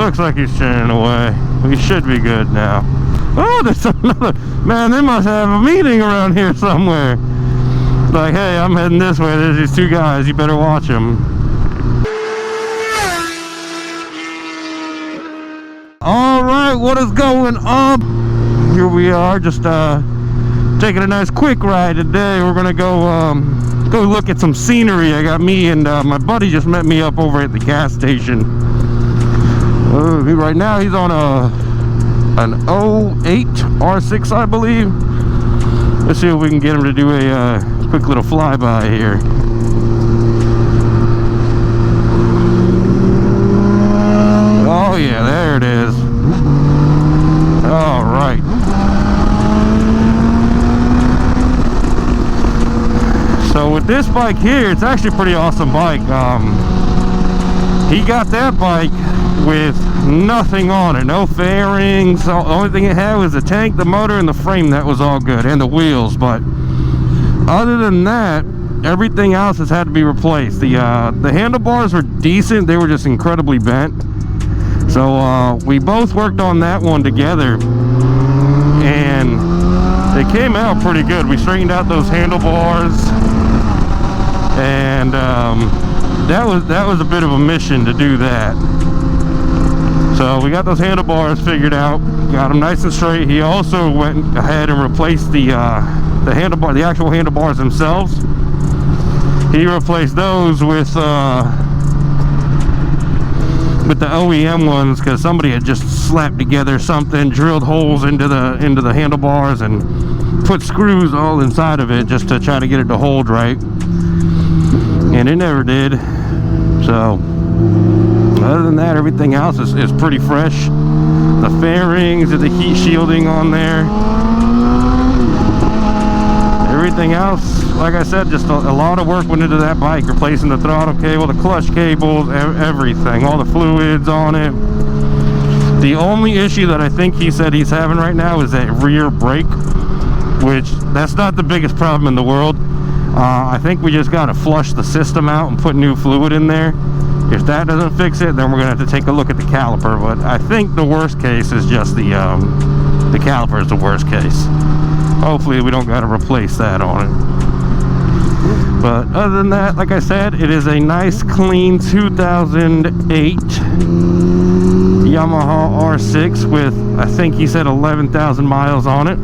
Looks like he's turning away. We should be good now. Oh, there's another. Man, they must have a meeting around here somewhere. Like, hey, I'm heading this way. There's these two guys. You better watch them. All right, what is going on? Here we are, just taking a nice quick ride today. We're gonna go look at some scenery. I got me and my buddy just met me up over at the gas station. Right now he's on an 08 R6, I believe. Let's see if we can get him to do a quick little flyby here. Oh yeah, there it is. All right. So with this bike here, it's actually a pretty awesome bike. He got that bike with nothing on it, no fairings. The only thing it had was the tank, the motor, and the frame. That was all good, and the wheels. But other than that, everything else has had to be replaced. The handlebars were decent, they were just incredibly bent. So we both worked on that one together, and they came out pretty good. We straightened out those handlebars, and that was a bit of a mission to do that. So we got those handlebars figured out, got them nice and straight. He also went ahead and replaced the actual handlebars themselves. He replaced those with the OEM ones, because somebody had just slapped together something, drilled holes into the handlebars and put screws all inside of it just to try to get it to hold right, and it never did. So other than that, everything else is pretty fresh. The fairings and the heat shielding on there. Everything else, like I said, just a lot of work went into that bike. Replacing the throttle cable, the clutch cables, everything. All the fluids on it. The only issue that I think he said he's having right now is that rear brake, which that's not the biggest problem in the world. I think we just got to flush the system out and put new fluid in there. If that doesn't fix it, then we're gonna have to take a look at the caliper. But I think the worst case is just the caliper is the worst case. Hopefully we don't got to replace that on it. But other than that, like I said, it is a nice clean 2008 Yamaha R6 with, I think he said 11,000 miles on it.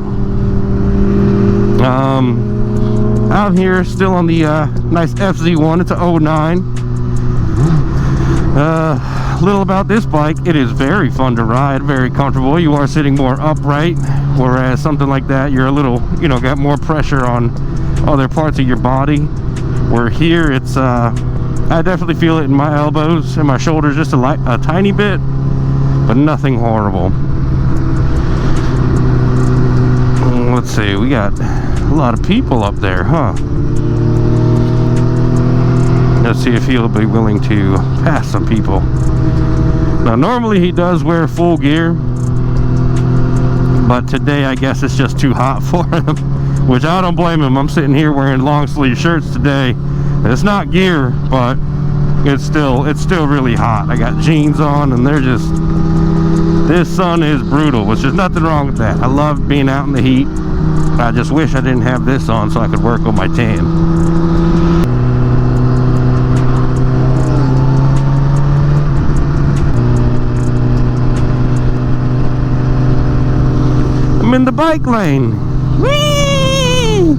Out here still on the nice FZ1. It's a 09. Little about this bike, it is very fun to ride, very comfortable. You are sitting more upright, whereas something like that, you're a little, got more pressure on other parts of your body. Where here, it's I definitely feel it in my elbows and my shoulders just a tiny bit, but nothing horrible. Let's see, we got a lot of people up there, huh? Let's see if he'll be willing to pass some people. Now, normally he does wear full gear, but today I guess it's just too hot for him, which I don't blame him. I'm sitting here wearing long sleeve shirts today. It's not gear, but it's still really hot. I got jeans on, and this sun is brutal, which there's nothing wrong with that. I love being out in the heat. I just wish I didn't have this on so I could work on my tan. I'm in the bike lane. Whee!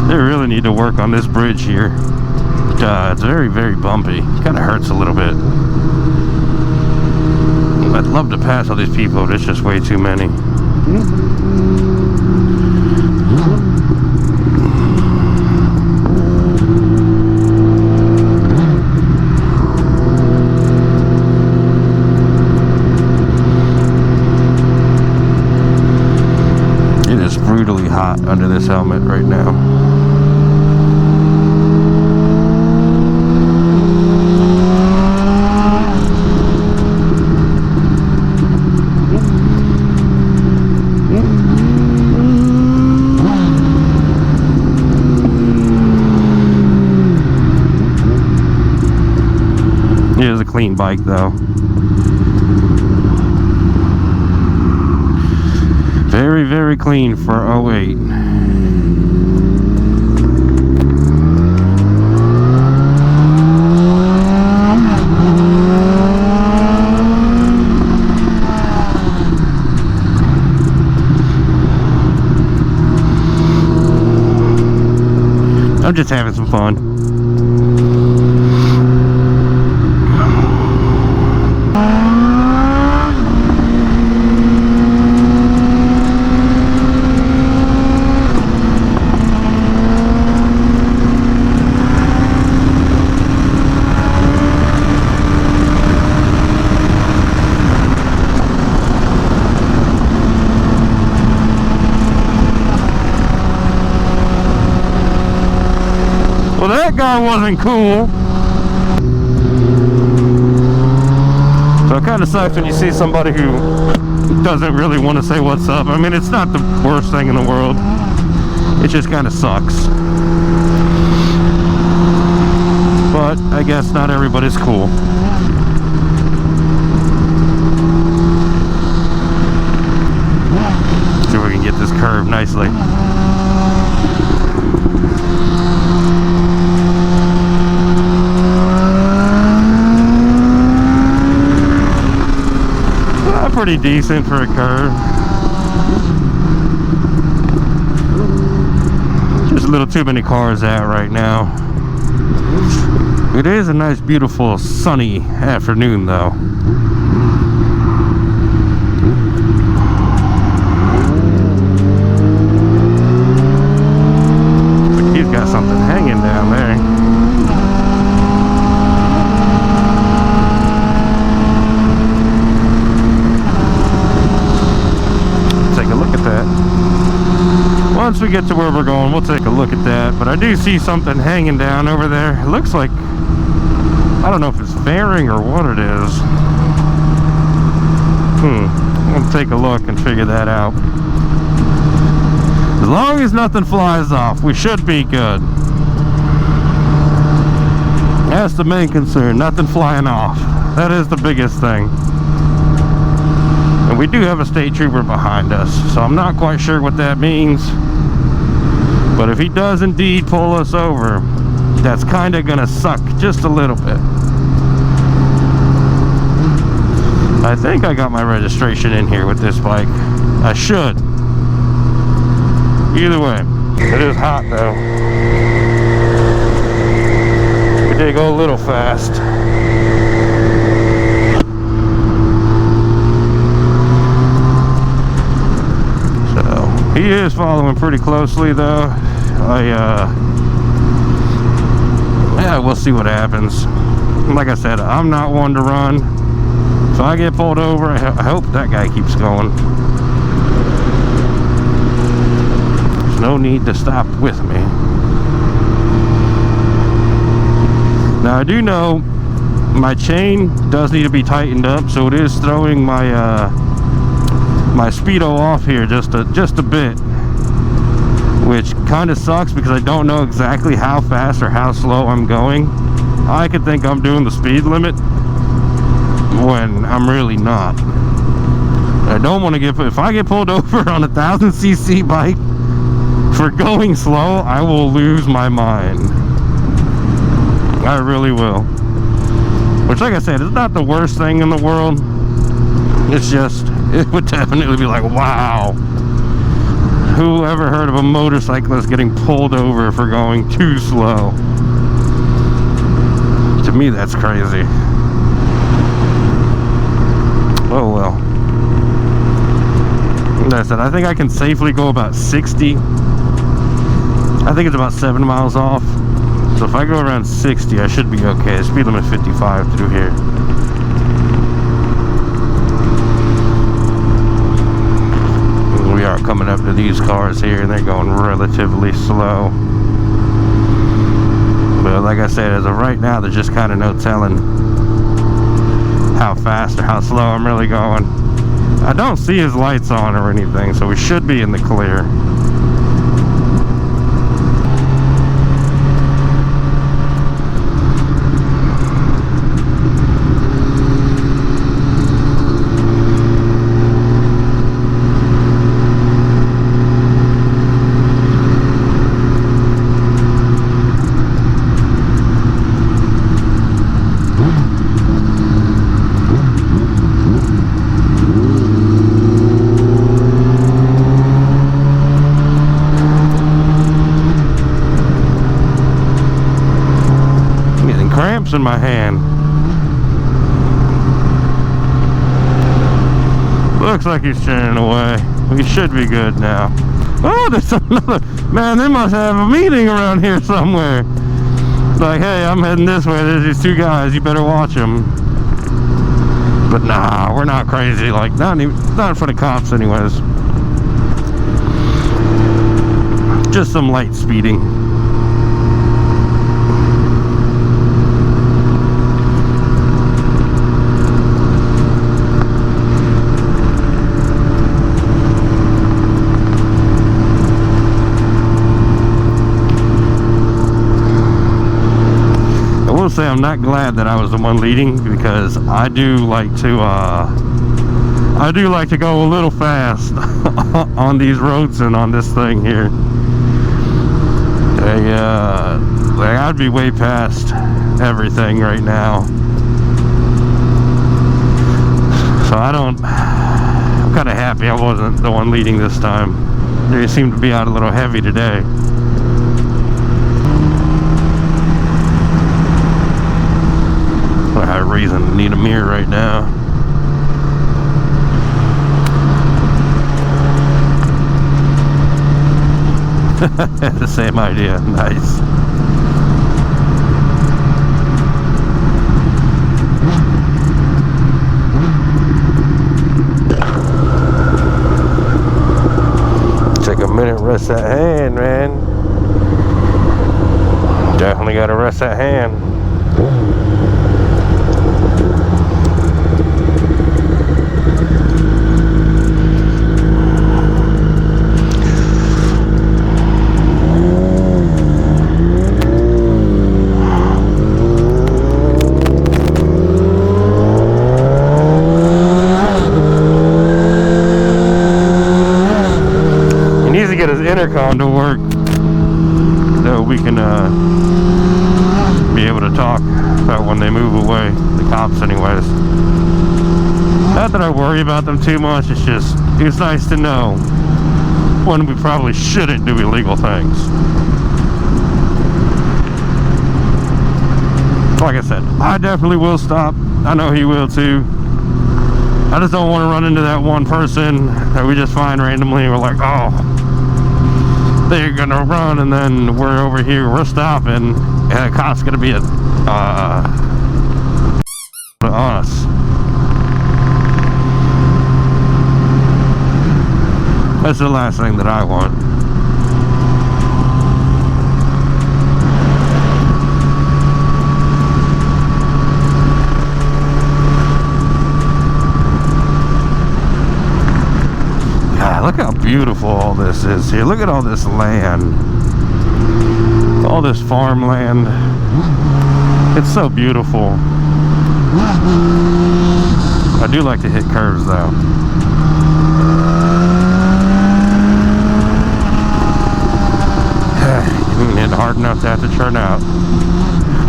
They really need to work on this bridge here. It's very, very bumpy. Kind of hurts a little bit. I'd love to pass all these people, but it's just way too many. It is brutally hot under this helmet right now. is a clean bike though. Very, very clean for 08. I'm just having some fun. Well, that guy wasn't cool. So it kind of sucks when you see somebody who doesn't really want to say what's up. I mean, it's not the worst thing in the world. It just kind of sucks. But I guess not everybody's cool. See if we can get this curve nicely. Pretty decent for a curve. Just a little too many cars out right now. It is a nice, beautiful, sunny afternoon though. Looks like he's got something hanging down there. Once we get to where we're going, we'll take a look at that. But I do see something hanging down over there. It looks like, I don't know if it's fairing or what it is. We'll take a look and figure that out. As long as nothing flies off, we should be good. That's the main concern, nothing flying off. That is the biggest thing. And we do have a state trooper behind us, so I'm not quite sure what that means. But if he does indeed pull us over, that's kind of gonna suck just a little bit. I think I got my registration in here with this bike. I should. Either way, it is hot though. We did go a little fast. He is following pretty closely though. Yeah, we'll see what happens. Like I said, I'm not one to run. If I get pulled over, I hope that guy keeps going. There's no need to stop with me. Now I do know my chain does need to be tightened up, so it is throwing my my speedo off here just a bit, which kind of sucks because I don't know exactly how fast or how slow I'm going. I could think I'm doing the speed limit when I'm really not. I don't want to get, if I get pulled over on a 1000cc bike for going slow, I will lose my mind. I really will. Which, like I said, it's not the worst thing in the world. It's just, it would definitely be like, wow, who ever heard of a motorcyclist getting pulled over for going too slow? To me, that's crazy. Oh well. Like I said, I think I can safely go about 60. I think it's about 7 miles off. So if I go around 60, I should be okay. Speed limit 55 through here. We are coming up to these cars here, and they're going relatively slow. But like I said, as of right now, there's just kind of no telling how fast or how slow I'm really going. I don't see his lights on or anything, so we should be in the clear. in my hand. Looks like he's turning away. We should be good now. Oh, there's another. Man, they must have a meeting around here somewhere. Like, hey, I'm heading this way. There's these two guys. You better watch them. But nah, we're not crazy. Like, not in front of cops anyways. Just some light speeding. Say I'm not glad that I was the one leading, because I do like to go a little fast on these roads and on this thing here. Like I'd be way past everything right now. So I'm kind of happy I wasn't the one leading this time. They seem to be out a little heavy today. I have reason to need a mirror right now. The same idea. Nice. Take a minute, rest that hand, man. Definitely gotta rest that hand. Intercom to work so we can be able to talk about when they move away, the cops anyways. Not that I worry about them too much, it's nice to know when we probably shouldn't do illegal things. Like I said, I definitely will stop. I know he will too. I just don't want to run into that one person that we just find randomly and we're like, oh, they're gonna run, and then we're over here, we're stopping, and the cop's gonna be on us. That's the last thing that I want. Look how beautiful all this is here. Look at all this land. All this farmland. It's so beautiful. I do like to hit curves though. Hit hard enough to have to turn out.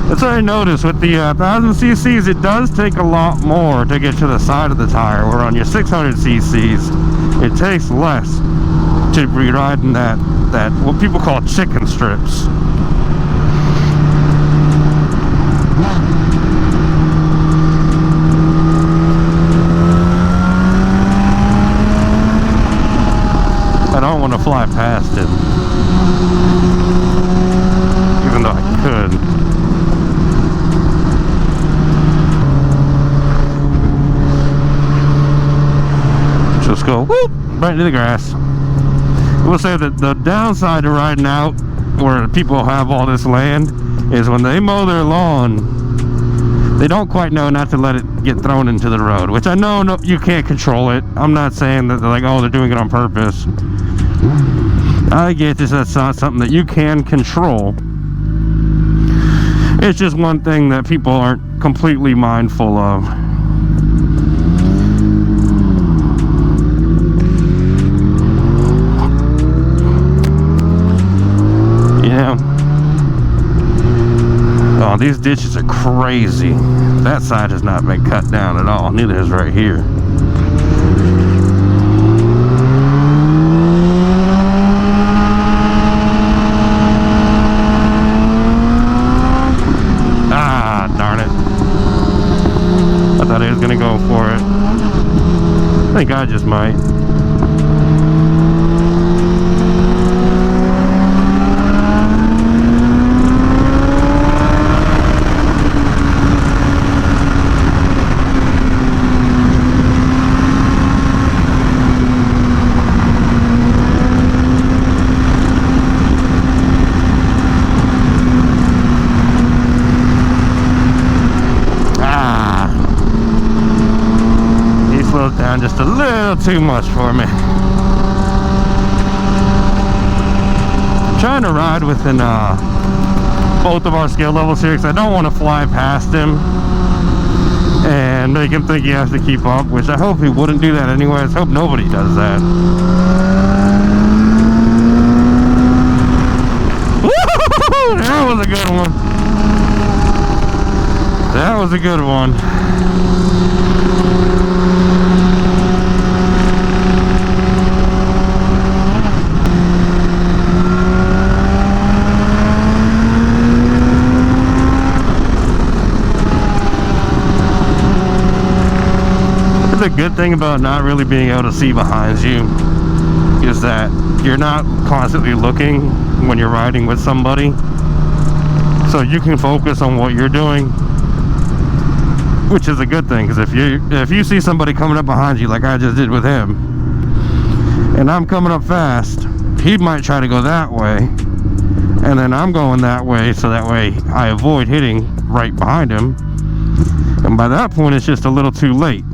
That's what I noticed with the 1000 cc's. It does take a lot more to get to the side of the tire, where on your 600 cc's it takes less to be riding that what people call chicken strips. I don't want to fly past it, even though I could. Just go whoop right into the grass. We'll say that the downside to riding out where people have all this land is when they mow their lawn, they don't quite know not to let it get thrown into the road, which I know you can't control it. I'm not saying that they're like, oh, they're doing it on purpose. I get this, that's not something that you can control. It's just one thing that people aren't completely mindful of. Oh, these ditches are crazy. That side has not been cut down at all. Neither is right here. Ah, darn it. is gonna go for it. I think I just might. Down just a little too much for me. I'm trying to ride within both of our skill levels here because I don't want to fly past him and make him think he has to keep up, which I hope he wouldn't do that anyways. I hope nobody does that. Woo-hoo-hoo-hoo! That was a good one. That was a good one. The good thing about not really being able to see behind you is that you're not constantly looking when you're riding with somebody, so you can focus on what you're doing, which is a good thing. Because if you see somebody coming up behind you like I just did with him, and I'm coming up fast, he might try to go that way, and then I'm going that way, so that way I avoid hitting right behind him, and by that point it's just a little too late.